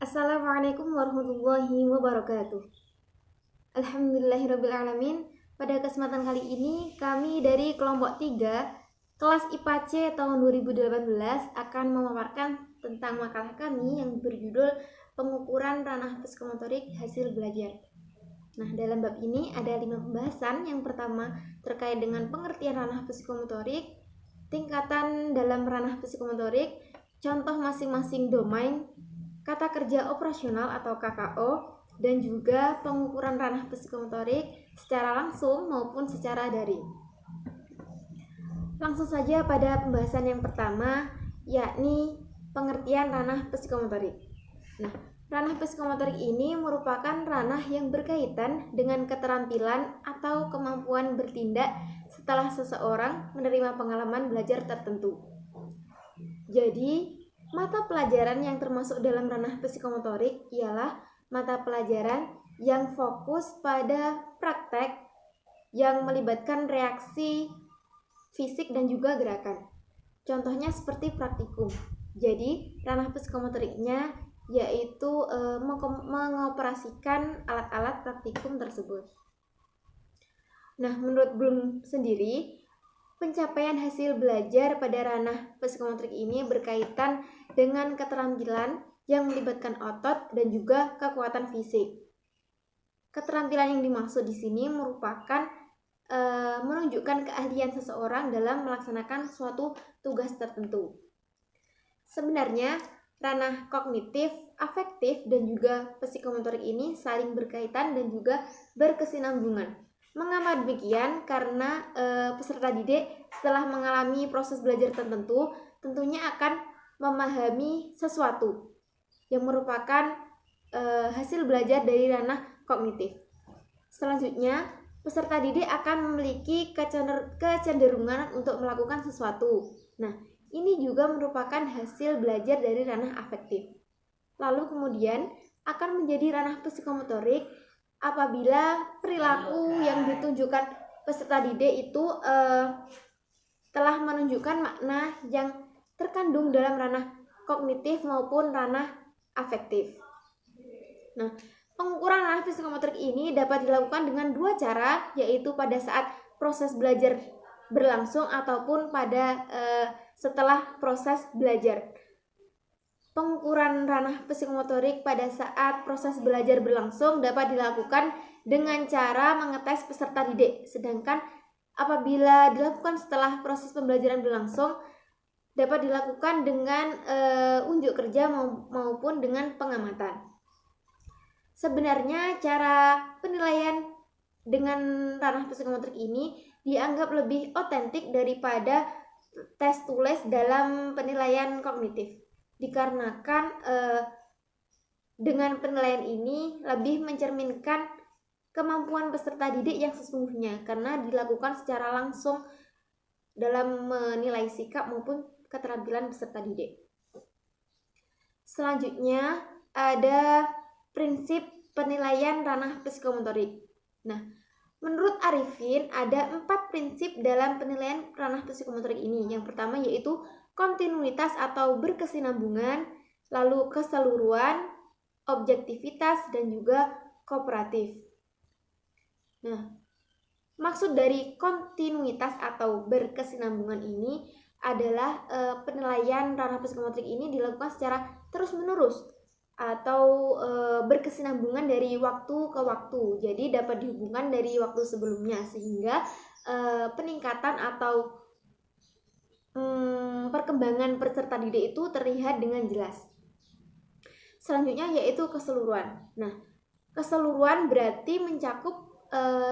Assalamualaikum warahmatullahi wabarakatuh. Alhamdulillahirrabbilalamin. Pada kesempatan kali ini kami dari kelompok 3 kelas IPA C tahun 2018 akan memaparkan tentang makalah kami yang berjudul pengukuran ranah psikomotorik hasil belajar. Nah, dalam bab ini ada 5 pembahasan. Yang pertama terkait dengan pengertian ranah psikomotorik, tingkatan dalam ranah psikomotorik, contoh masing-masing domain, kata kerja operasional atau KKO, dan juga pengukuran ranah psikomotorik secara langsung maupun secara daring. Langsung saja pada pembahasan yang pertama, yakni pengertian ranah psikomotorik. Nah, ranah psikomotorik ini merupakan ranah yang berkaitan dengan keterampilan atau kemampuan bertindak setelah seseorang menerima pengalaman belajar tertentu. Jadi, mata pelajaran yang termasuk dalam ranah psikomotorik ialah mata pelajaran yang fokus pada praktek yang melibatkan reaksi fisik dan juga gerakan. Contohnya seperti praktikum. Jadi, ranah psikomotoriknya yaitu mengoperasikan alat-alat praktikum tersebut. Nah, menurut Bloom sendiri, pencapaian hasil belajar pada ranah psikomotorik ini berkaitan dengan keterampilan yang melibatkan otot dan juga kekuatan fisik. Keterampilan yang dimaksud di sini merupakan menunjukkan keahlian seseorang dalam melaksanakan suatu tugas tertentu. Sebenarnya, ranah kognitif, afektif, dan juga psikomotorik ini saling berkaitan dan juga berkesinambungan. Mengapa demikian? Karena peserta didik setelah mengalami proses belajar tertentu, tentunya akan memahami sesuatu yang merupakan hasil belajar dari ranah kognitif. Selanjutnya, peserta didik akan memiliki kecenderungan untuk melakukan sesuatu. Nah, ini juga merupakan hasil belajar dari ranah afektif. Lalu kemudian akan menjadi ranah psikomotorik apabila perilaku yang ditunjukkan peserta didik itu telah menunjukkan makna yang terkandung dalam ranah kognitif maupun ranah afektif. Nah, pengukuran ranah psikomotorik ini dapat dilakukan dengan dua cara, yaitu pada saat proses belajar berlangsung ataupun pada setelah proses belajar. Pengukuran ranah psikomotorik pada saat proses belajar berlangsung dapat dilakukan dengan cara mengetes peserta didik, sedangkan apabila dilakukan setelah proses pembelajaran berlangsung dapat dilakukan dengan unjuk kerja maupun dengan pengamatan. Sebenarnya cara penilaian dengan ranah psikomotorik ini dianggap lebih otentik daripada tes tulis dalam penilaian kognitif, dikarenakan dengan penilaian ini lebih mencerminkan kemampuan peserta didik yang sesungguhnya karena dilakukan secara langsung dalam menilai sikap maupun keterampilan peserta didik. Selanjutnya ada prinsip penilaian ranah psikomotorik. Nah, menurut Arifin ada 4 prinsip dalam penilaian ranah psikomotorik ini. Yang pertama yaitu kontinuitas atau berkesinambungan, lalu keseluruhan, objektivitas, dan juga kooperatif. Nah, maksud dari kontinuitas atau berkesinambungan ini adalah penilaian ranah psikomotorik ini dilakukan secara terus-menerus atau berkesinambungan dari waktu ke waktu. Jadi dapat dihubungkan dari waktu sebelumnya sehingga peningkatan atau perkembangan peserta didik itu terlihat dengan jelas. Selanjutnya yaitu keseluruhan. Nah, keseluruhan berarti mencakup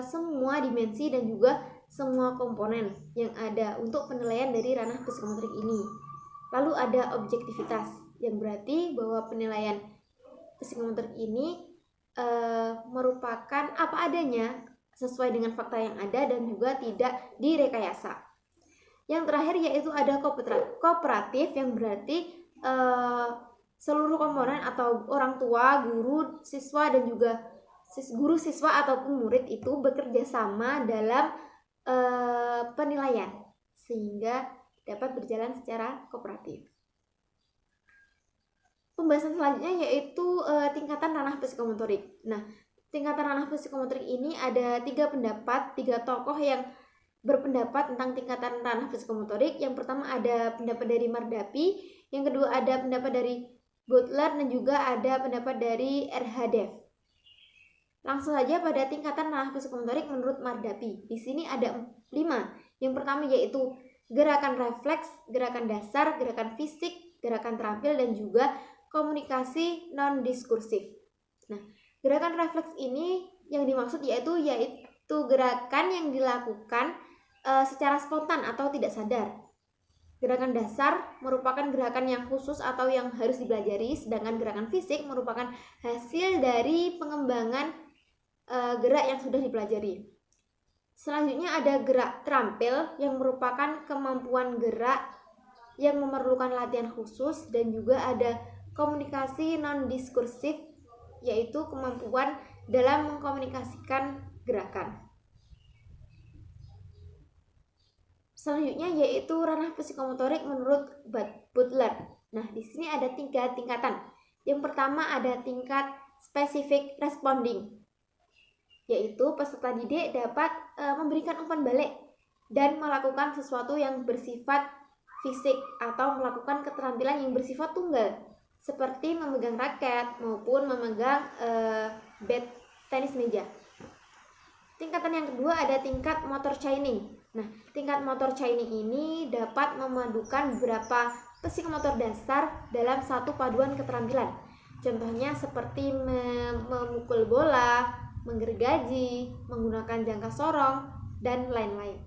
semua dimensi dan juga semua komponen yang ada untuk penilaian dari ranah psikomotorik ini. Lalu ada objektivitas yang berarti bahwa penilaian psikomotorik ini merupakan apa adanya sesuai dengan fakta yang ada dan juga tidak direkayasa. Yang terakhir yaitu ada kooperatif yang berarti seluruh komponen atau orang tua, guru, siswa dan juga guru, siswa ataupun murid itu bekerja sama dalam penilaian sehingga dapat berjalan secara kooperatif. Pembahasan selanjutnya yaitu tingkatan ranah psikomotorik. Nah, tingkatan ranah psikomotorik ini ada 3 pendapat, 3 tokoh yang berpendapat tentang tingkatan ranah psikomotorik. Yang pertama ada pendapat dari Mardapi, yang kedua ada pendapat dari Butler, dan juga ada pendapat dari Erhadev. Langsung saja pada tingkatan ranah psikomotorik menurut Mardapi. Di sini ada 5. Yang pertama yaitu gerakan refleks, gerakan dasar, gerakan fisik, gerakan terampil, dan juga komunikasi non-diskursif. Nah, gerakan refleks ini yang dimaksud yaitu gerakan yang dilakukan secara spontan atau tidak sadar. Gerakan dasar merupakan gerakan yang khusus atau yang harus dipelajari, sedangkan gerakan fisik merupakan hasil dari pengembangan gerak yang sudah dipelajari. Selanjutnya ada gerak terampil yang merupakan kemampuan gerak yang memerlukan latihan khusus, dan juga ada komunikasi non-diskursif yaitu kemampuan dalam mengkomunikasikan gerakan. Selanjutnya yaitu ranah psikomotorik menurut Butler. Nah, di sini ada 3 tingkatan. Yang pertama ada tingkat specific responding, yaitu peserta didik dapat memberikan umpan balik dan melakukan sesuatu yang bersifat fisik atau melakukan keterampilan yang bersifat tunggal, seperti memegang raket maupun memegang bat tenis meja. Tingkatan yang kedua ada tingkat motor training. Nah, tingkat motor training ini dapat memadukan beberapa psikomotor dasar dalam satu paduan keterampilan. Contohnya seperti memukul bola, menggergaji, menggunakan jangka sorong, dan lain-lain.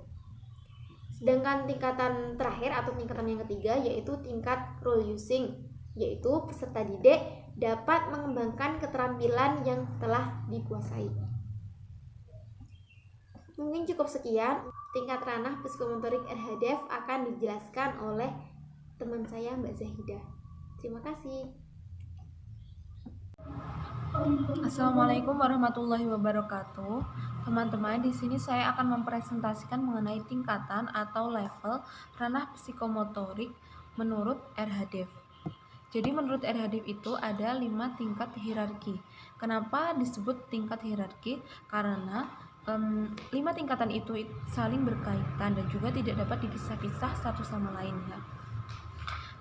Sedangkan tingkatan terakhir atau tingkatan yang ketiga yaitu tingkat role using, yaitu peserta didik dapat mengembangkan keterampilan yang telah dikuasai. Mungkin cukup sekian. Tingkat ranah psikomotorik Erhadev akan dijelaskan oleh teman saya Mbak Zahidah. Terima kasih. Assalamualaikum warahmatullahi wabarakatuh. Teman-teman, di sini saya akan mempresentasikan mengenai tingkatan atau level ranah psikomotorik menurut Erhadev. Jadi menurut Erhadev itu ada 5 tingkat hierarki. Kenapa disebut tingkat hierarki? Karena 5 tingkatan itu saling berkaitan dan juga tidak dapat dipisah-pisah satu sama lainnya.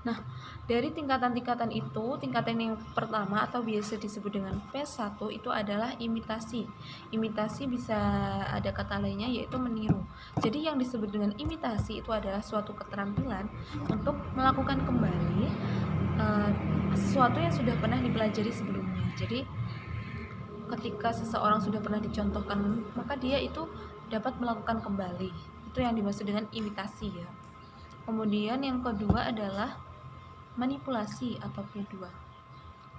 Nah, dari tingkatan-tingkatan itu, tingkatan yang pertama atau biasa disebut dengan P1 itu adalah imitasi. Imitasi bisa ada kata lainnya yaitu meniru. Jadi yang disebut dengan imitasi itu adalah suatu keterampilan untuk melakukan kembali sesuatu yang sudah pernah dipelajari sebelumnya. Jadi ketika seseorang sudah pernah dicontohkan, maka dia itu dapat melakukan kembali. Itu yang dimaksud dengan imitasi ya. Kemudian yang kedua adalah manipulasi atau P2.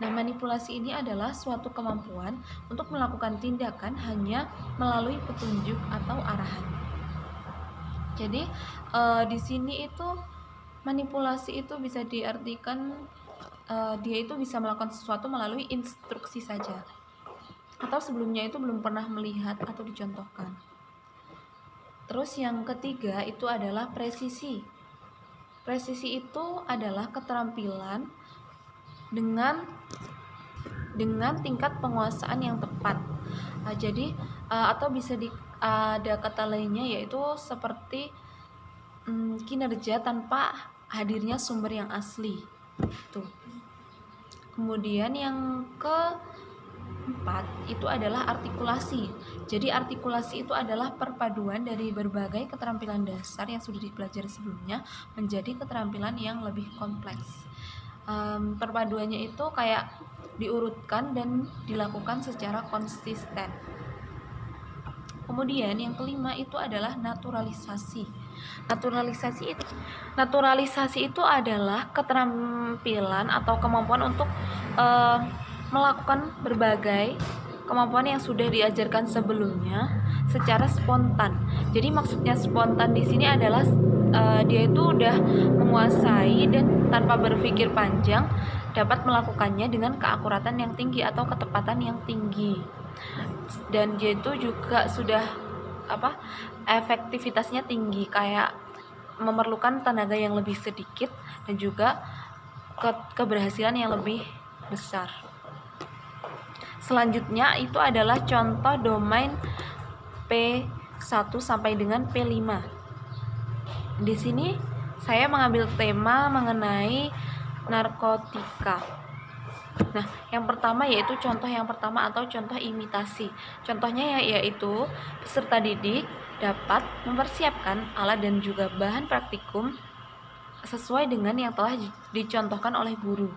Nah, manipulasi ini adalah suatu kemampuan untuk melakukan tindakan hanya melalui petunjuk atau arahan. Jadi di sini itu manipulasi itu bisa diartikan dia itu bisa melakukan sesuatu melalui instruksi saja, atau sebelumnya itu belum pernah melihat atau dicontohkan. Terus yang ketiga itu adalah presisi. Presisi itu adalah keterampilan dengan tingkat penguasaan yang tepat. Jadi atau bisa ada kata lainnya yaitu seperti kinerja tanpa hadirnya sumber yang asli. Tuh. Kemudian yang keempat itu adalah artikulasi. Jadi artikulasi itu adalah perpaduan dari berbagai keterampilan dasar yang sudah dipelajari sebelumnya menjadi keterampilan yang lebih kompleks. Perpaduannya itu kayak diurutkan dan dilakukan secara konsisten. Kemudian yang kelima itu adalah naturalisasi. Naturalisasi itu adalah keterampilan atau kemampuan untuk melakukan berbagai kemampuan yang sudah diajarkan sebelumnya secara spontan. Jadi maksudnya spontan di sini adalah dia itu udah menguasai dan tanpa berpikir panjang dapat melakukannya dengan keakuratan yang tinggi atau ketepatan yang tinggi. Dan dia itu juga sudah efektivitasnya tinggi, kayak memerlukan tenaga yang lebih sedikit dan juga keberhasilan yang lebih besar. Selanjutnya itu adalah contoh domain P1 sampai dengan P5. Di sini saya mengambil tema mengenai narkotika. Nah, yang pertama yaitu contoh yang pertama atau contoh imitasi. Contohnya yaitu peserta didik dapat mempersiapkan alat dan juga bahan praktikum sesuai dengan yang telah dicontohkan oleh guru.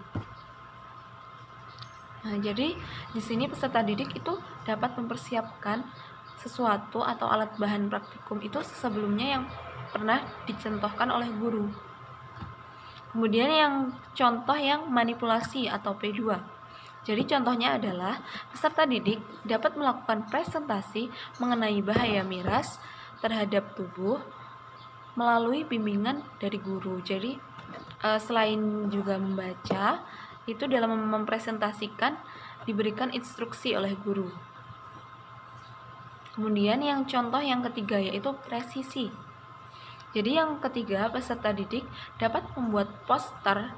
Nah, jadi di sini peserta didik itu dapat mempersiapkan sesuatu atau alat bahan praktikum itu sebelumnya yang pernah dicontohkan oleh guru. Kemudian yang contoh yang manipulasi atau P2. Jadi contohnya adalah peserta didik dapat melakukan presentasi mengenai bahaya miras terhadap tubuh melalui bimbingan dari guru. Jadi selain juga membaca, itu dalam mempresentasikan diberikan instruksi oleh guru. Kemudian yang contoh yang ketiga yaitu presisi. Jadi yang ketiga, peserta didik dapat membuat poster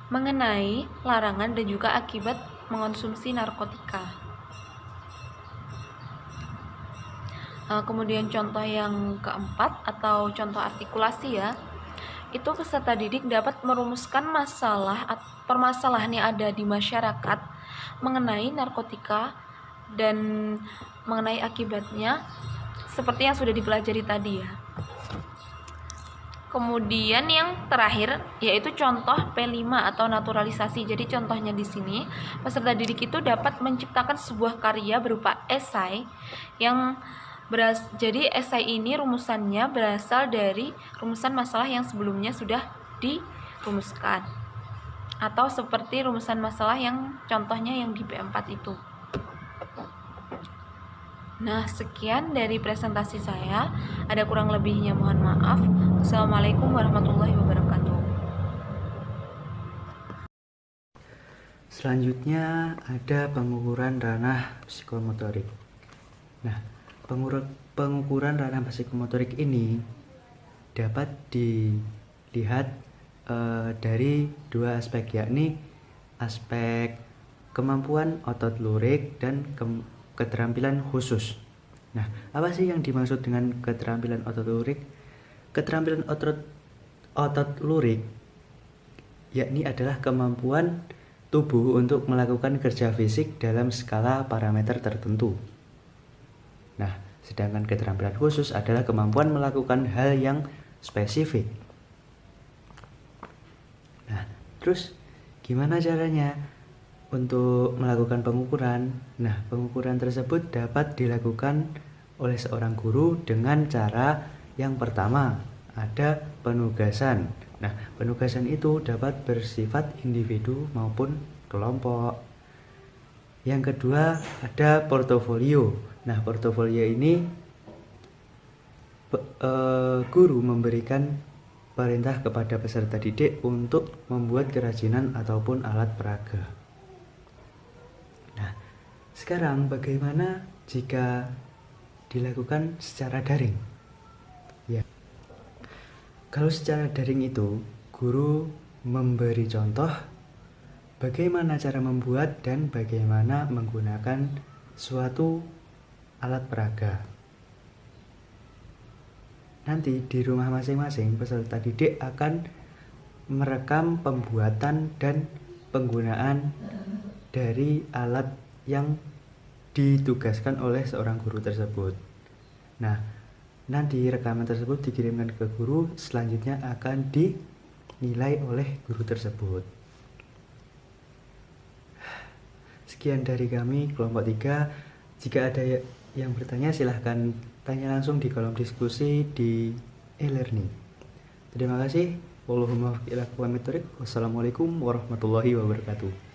mengenai larangan dan juga akibat mengonsumsi narkotika. Kemudian contoh yang keempat atau contoh artikulasi ya, itu peserta didik dapat merumuskan permasalahan yang ada di masyarakat mengenai narkotika dan mengenai akibatnya seperti yang sudah dipelajari tadi ya. Kemudian yang terakhir yaitu contoh P5 atau naturalisasi. Jadi contohnya di sini peserta didik itu dapat menciptakan sebuah karya berupa esai yang jadi esai ini rumusannya berasal dari rumusan masalah yang sebelumnya sudah dirumuskan, atau seperti rumusan masalah yang contohnya yang di P4 itu. Nah, sekian dari presentasi saya. Ada kurang lebihnya mohon maaf. Assalamualaikum warahmatullahi wabarakatuh. Selanjutnya ada pengukuran ranah psikomotorik. Nah, pengukuran ranah psikomotorik ini dapat dilihat dari dua aspek, yakni aspek kemampuan otot lurik dan keterampilan khusus. Nah, apa sih yang dimaksud dengan keterampilan otot lurik? Keterampilan otot lurik yakni adalah kemampuan tubuh untuk melakukan kerja fisik dalam skala parameter tertentu. Nah, sedangkan keterampilan khusus adalah kemampuan melakukan hal yang spesifik. Nah, terus gimana caranya untuk melakukan pengukuran? Nah, pengukuran tersebut dapat dilakukan oleh seorang guru dengan cara yang pertama, ada penugasan. Nah, penugasan itu dapat bersifat individu maupun kelompok. Yang kedua, ada portofolio. Nah, portofolio ini guru memberikan perintah kepada peserta didik untuk membuat kerajinan ataupun alat peraga. Nah, sekarang bagaimana jika dilakukan secara daring? Ya. Kalau secara daring itu, guru memberi contoh bagaimana cara membuat dan bagaimana menggunakan suatu alat peraga. Nanti di rumah masing-masing peserta didik akan merekam pembuatan dan penggunaan dari alat yang ditugaskan oleh seorang guru tersebut. Nah, nanti rekaman tersebut dikirimkan ke guru, selanjutnya akan dinilai oleh guru tersebut. Sekian dari kami kelompok 3. Jika ada yang bertanya silahkan tanya langsung di kolom diskusi di e-learning. Terima kasih. Wassalamualaikum warahmatullahi wabarakatuh.